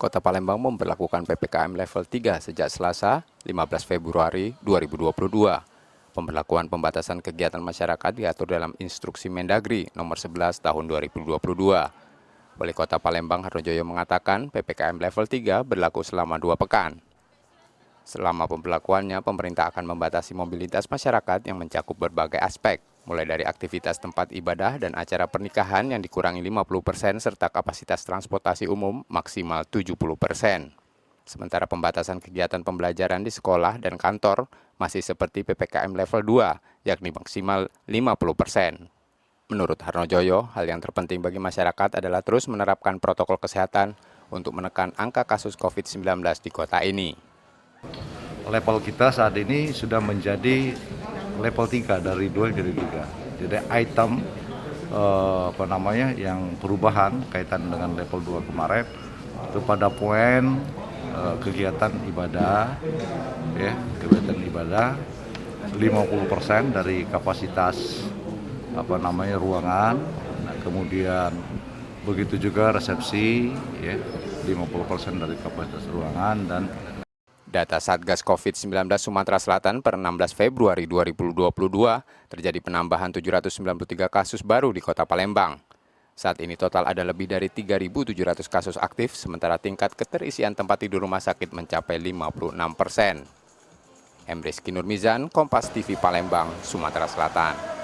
Kota Palembang memberlakukan PPKM level 3 sejak Selasa, 15 Februari 2022. Pemberlakuan pembatasan kegiatan masyarakat diatur dalam Instruksi Mendagri nomor 11 tahun 2022. Wali Kota Palembang Harnojoyo mengatakan PPKM level 3 berlaku selama 2 pekan. Selama pemberlakuannya, pemerintah akan membatasi mobilitas masyarakat yang mencakup berbagai aspek, mulai dari aktivitas tempat ibadah dan acara pernikahan yang dikurangi 50% serta kapasitas transportasi umum maksimal 70%. Sementara pembatasan kegiatan pembelajaran di sekolah dan kantor masih seperti PPKM level 2, yakni maksimal 50%. Menurut Harnojoyo, hal yang terpenting bagi masyarakat adalah terus menerapkan protokol kesehatan untuk menekan angka kasus COVID-19 di kota ini. Level kita saat ini sudah menjadi level 3 dari 2 jadi 3. Jadi item yang perubahan kaitan dengan level 2 kemarin itu pada poin kegiatan ibadah, kegiatan ibadah 50% dari kapasitas ruangan. Nah, kemudian begitu juga resepsi 50% dari kapasitas ruangan. Dan data Satgas COVID-19 Sumatera Selatan per 16 Februari 2022 terjadi penambahan 793 kasus baru di Kota Palembang. Saat ini total ada lebih dari 3.700 kasus aktif, sementara tingkat keterisian tempat tidur rumah sakit mencapai 56%. Emriski Nurmizan, Kompas TV Palembang, Sumatera Selatan.